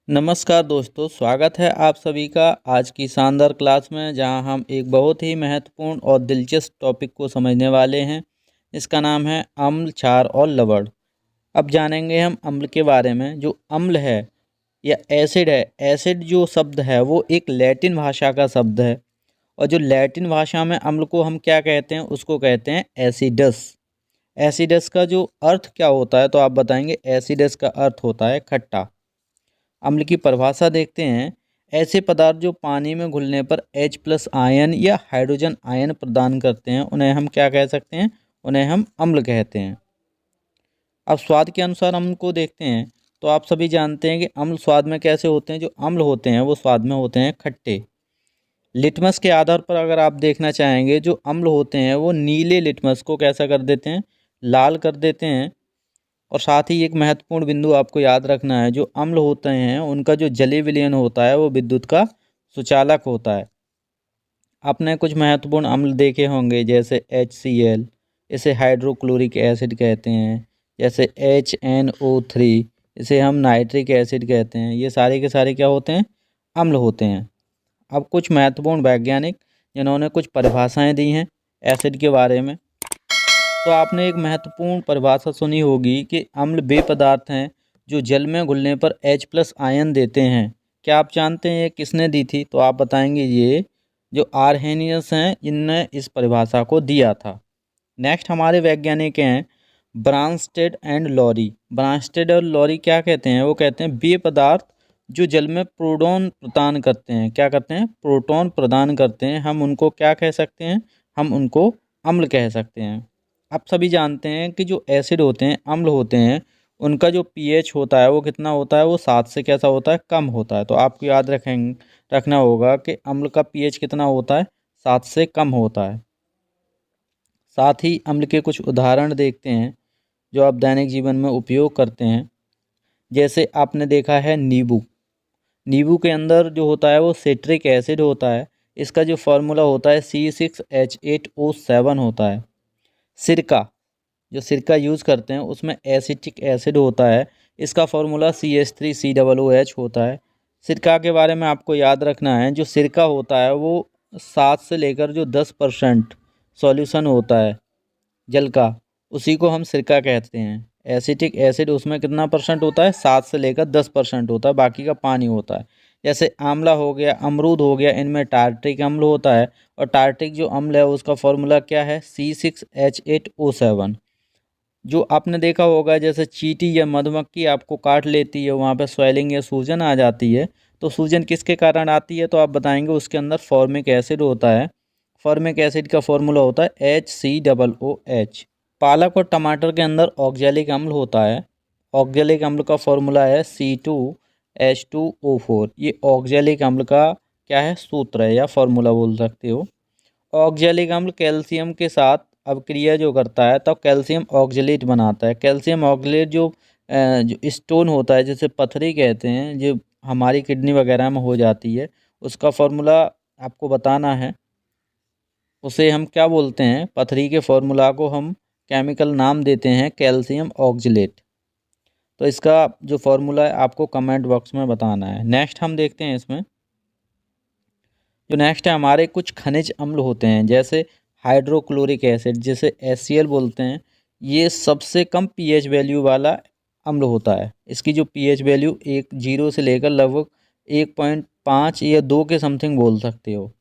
नमस्कार दोस्तों, स्वागत है आप सभी का आज की शानदार क्लास में, जहां हम एक बहुत ही महत्वपूर्ण और दिलचस्प टॉपिक को समझने वाले हैं। इसका नाम है अम्ल, क्षार और लवण। अब जानेंगे हम अम्ल के बारे में। जो अम्ल है या एसिड है, एसिड जो शब्द है वो एक लैटिन भाषा का शब्द है। और जो लैटिन भाषा में अम्ल को हम क्या कहते हैं, उसको कहते हैं एसिडस। एसिडस का जो अर्थ क्या होता है, तो आप बताएंगे। एसिडस का अर्थ होता है खट्टा। अम्ल की परिभाषा देखते हैं। ऐसे पदार्थ जो पानी में घुलने पर H+ आयन या हाइड्रोजन आयन प्रदान करते हैं, उन्हें हम क्या कह सकते हैं? उन्हें हम अम्ल कहते हैं। अब स्वाद के अनुसार अम्ल को देखते हैं, तो आप सभी जानते हैं कि अम्ल स्वाद में कैसे होते हैं। जो अम्ल होते हैं वो स्वाद में होते हैं खट्टे। लिटमस के आधार पर अगर आप देखना चाहेंगे, जो अम्ल होते हैं वो नीले लिटमस को कैसा कर देते हैं? लाल कर देते हैं। और साथ ही एक महत्वपूर्ण बिंदु आपको याद रखना है, जो अम्ल होते हैं उनका जो जलीय विलयन होता है वो विद्युत का सुचालक होता है। आपने कुछ महत्वपूर्ण अम्ल देखे होंगे, जैसे HCl, इसे हाइड्रोक्लोरिक एसिड कहते हैं। जैसे HNO3, इसे हम नाइट्रिक एसिड कहते हैं। ये सारे के सारे क्या होते हैं? अम्ल होते हैं। अब कुछ महत्वपूर्ण वैज्ञानिक जिन्होंने कुछ परिभाषाएं दी हैं एसिड के बारे में। तो आपने एक महत्वपूर्ण परिभाषा सुनी होगी कि अम्ल वे पदार्थ हैं जो जल में घुलने पर H+ आयन देते हैं। क्या आप जानते हैं ये किसने दी थी? तो आप बताएंगे ये जो आर्हेनियस हैं, इनने इस परिभाषा को दिया था। नेक्स्ट हमारे वैज्ञानिक हैं ब्रांस्टेड एंड लॉरी। ब्रांस्टेड और लॉरी क्या कहते हैं? वो कहते हैं वे पदार्थ जो जल में प्रोटॉन प्रदान करते हैं। क्या करते हैं? प्रोटॉन प्रदान करते हैं। हम उनको क्या कह सकते हैं? हम उनको अम्ल कह सकते हैं। आप सभी जानते हैं कि जो एसिड होते हैं, अम्ल होते हैं, उनका जो pH होता है वो कितना होता है? वो 7 से कैसा होता है? कम होता है। तो आपको याद रखना होगा कि अम्ल का pH कितना होता है? 7 से कम होता है। साथ ही अम्ल के कुछ उदाहरण देखते हैं जो आप दैनिक जीवन में उपयोग करते हैं। जैसे आपने देखा है नींबू। नींबू के अंदर जो होता है वो सिट्रिक एसिड होता है। इसका जो फॉर्मूला होता है C6H8O7 होता है। सिरका, जो सिरका यूज़ करते हैं उसमें एसिटिक एसिड होता है। इसका फॉर्मूला CH3COOH होता है। सिरका के बारे में आपको याद रखना है, जो सिरका होता है वो 7 से लेकर जो 10% सॉल्यूशन होता है जल का, उसी को हम सिरका कहते हैं। एसिटिक एसिड उसमें कितना परसेंट होता है? 7 से लेकर 10% होता है, बाकी का पानी होता है। जैसे आंवला हो गया, अमरूद हो गया, इनमें टार्ट्रिक अम्ल होता है। और टार्ट्रिक जो अम्ल है उसका फॉर्मूला क्या है? C6H8O7। जो आपने देखा होगा, जैसे चींटी या मधुमक्खी आपको काट लेती है, वहाँ पे स्वेलिंग या सूजन आ जाती है। तो सूजन किसके कारण आती है? तो आप बताएंगे उसके अंदर फॉर्मिक एसिड होता है। फॉर्मिक एसिड का फॉर्मूला होता है HCOOH। पालक और टमाटर के अंदर ऑक्जेलिक अम्ल होता है। ऑक्जेलिक अम्ल का फॉर्मूला है C2H2O4। ये ऑक्जेलिक अम्ल का क्या है? सूत्र है या फॉर्मूला बोल सकते हो। ऑक्जेलिक अम्ल कैल्शियम के साथ अभिक्रिया जो करता है तब कैल्शियम ऑक्जेलेट बनाता है। कैल्शियम ऑक्जेलेट जो स्टोन होता है, जिसे पथरी कहते हैं, जो हमारी किडनी वगैरह में हो जाती है, उसका फॉर्मूला आपको बताना है। उसे हम क्या बोलते हैं? पथरी के फॉर्मूला को हम केमिकल नाम देते हैं कैल्शियम ऑक्जेलेट। तो इसका जो फॉर्मूला है आपको कमेंट बॉक्स में बताना है। नेक्स्ट हम देखते हैं इसमें। जो नेक्स्ट है, हमारे कुछ खनिज अम्ल होते हैं, जैसे हाइड्रोक्लोरिक एसिड, जिसे HCl बोलते हैं। ये सबसे कम pH वैल्यू वाला अम्ल होता है। इसकी जो pH वैल्यू 0 से लेकर लगभग 1.5 या 2 के समथिंग बोल सकते हो।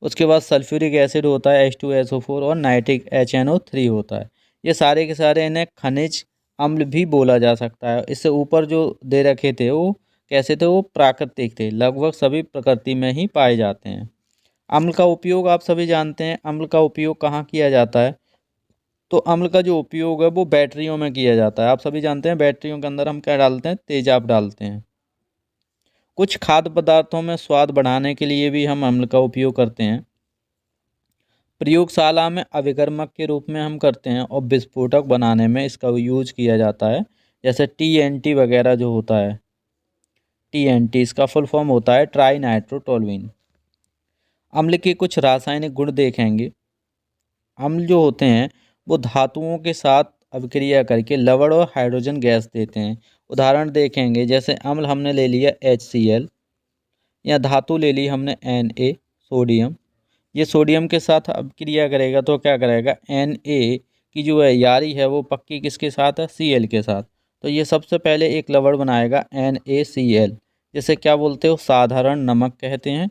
उसके बाद सल्फ्यूरिक एसिड होता है H2SO4 और नाइट्रिक HNO3 होता है। ये सारे के सारे इन्हें खनिज अम्ल भी बोला जा सकता है। इससे ऊपर जो दे रखे थे वो कैसे थे? वो प्राकृतिक थे, लगभग सभी प्रकृति में ही पाए जाते हैं। अम्ल का उपयोग आप सभी जानते हैं। अम्ल का उपयोग कहाँ किया जाता है? तो अम्ल का जो उपयोग है वो बैटरियों में किया जाता है। आप सभी जानते हैं बैटरियों के अंदर हम क्या डालते हैं? तेजाब डालते हैं। कुछ खाद्य पदार्थों में स्वाद बढ़ाने के लिए भी हम अम्ल का उपयोग करते हैं। प्रयोगशाला में अभिकर्मक के रूप में हम करते हैं और विस्फोटक बनाने में इसका यूज किया जाता है। जैसे TNT वगैरह जो होता है, TNT इसका फुल फॉर्म होता है ट्राई नाइट्रोटोलुइन। अम्ल के कुछ रासायनिक गुण देखेंगे। अम्ल जो होते हैं वो धातुओं के साथ अभिक्रिया करके लवण और हाइड्रोजन गैस देते हैं। उदाहरण देखेंगे, जैसे अम्ल हमने ले लिया HCl, या धातु ले ली हमने Na सोडियम। ये सोडियम के साथ अब क्रिया करेगा तो क्या करेगा, Na की जो है यारी है वो पक्की किसके साथ है, Cl के साथ। तो ये सबसे पहले एक लवण बनाएगा NaCl, जिसे क्या बोलते हो, साधारण नमक कहते हैं।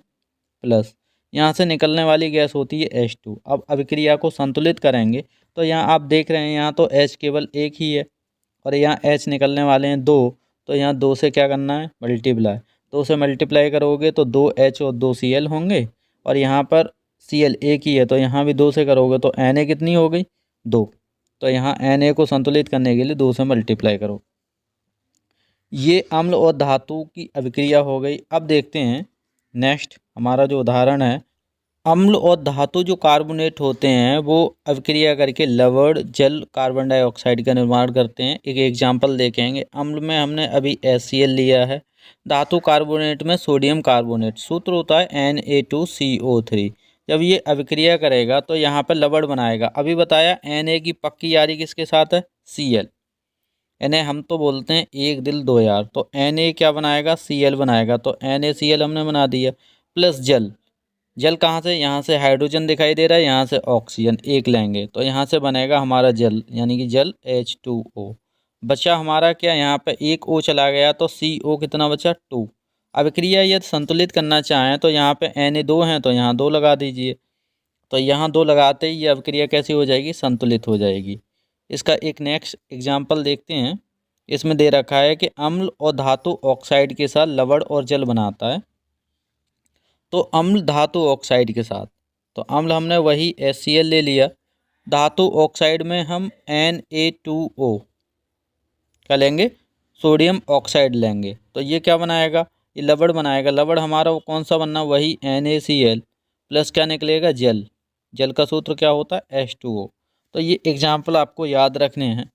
प्लस यहाँ से निकलने वाली गैस होती है H2। अब अभिक्रिया को संतुलित करेंगे तो यहाँ आप देख रहे हैं यहाँ तो H केवल एक ही है और यहाँ H निकलने वाले हैं 2, तो यहाँ 2 से क्या करना है, मल्टीप्लाई। 2 से मल्टीप्लाई करोगे तो 2H और 2Cl होंगे, और यहाँ पर Cl एक ही है तो यहाँ भी 2 से करोगे तो Na कितनी हो गई, 2। तो यहाँ Na को संतुलित करने के लिए 2 से मल्टीप्लाई करो। ये अम्ल और धातु की अभिक्रिया हो गई। अब देखते हैं नेक्स्ट हमारा जो उदाहरण है, अम्ल और धातु जो कार्बोनेट होते हैं वो अभिक्रिया करके लवण जल कार्बन डाइऑक्साइड का निर्माण करते हैं। एक एग्जांपल देखेंगे, अम्ल में हमने अभी HCl लिया है, धातु कार्बोनेट में सोडियम कार्बोनेट, सूत्र होता है Na2CO3। जब ये अभिक्रिया करेगा तो यहाँ पर लवण बनाएगा। अभी बताया Na की पक्की यारी किसके साथ है, Cl। Na हम तो बोलते हैं एक दिल दो यार, तो Na क्या बनाएगा, Cl बनाएगा, तो NaCl हमने बना दिया। प्लस जल, जल कहाँ से, यहाँ से हाइड्रोजन दिखाई दे रहा है, यहाँ से ऑक्सीजन एक लेंगे तो यहाँ से बनेगा हमारा जल, यानी कि जल H2O। बचा हमारा क्या, यहाँ पे एक O चला गया तो CO कितना बचा, 2। अभिक्रिया यदि संतुलित करना चाहें तो यहाँ पे Na 2 हैं तो यहाँ 2 लगा दीजिए, तो यहाँ 2 लगाते ही ये अभिक्रिया कैसी हो जाएगी, संतुलित हो जाएगी। इसका एक नेक्स्ट एग्जाम्पल देखते हैं। इसमें दे रखा है कि अम्ल और धातु ऑक्साइड के साथ लवण और जल बनाता है। तो अम्ल धातु ऑक्साइड के साथ, तो अम्ल हमने वही HCl ले लिया, धातु ऑक्साइड में हम Na2O क्या लेंगे, सोडियम ऑक्साइड लेंगे, तो ये क्या बनाएगा, ये लवण बनाएगा। लवण हमारा वो कौन सा बनना, वही NaCl प्लस क्या निकलेगा, जल। जल का सूत्र क्या होता है, H2O। तो ये एग्जाम्पल आपको याद रखने हैं।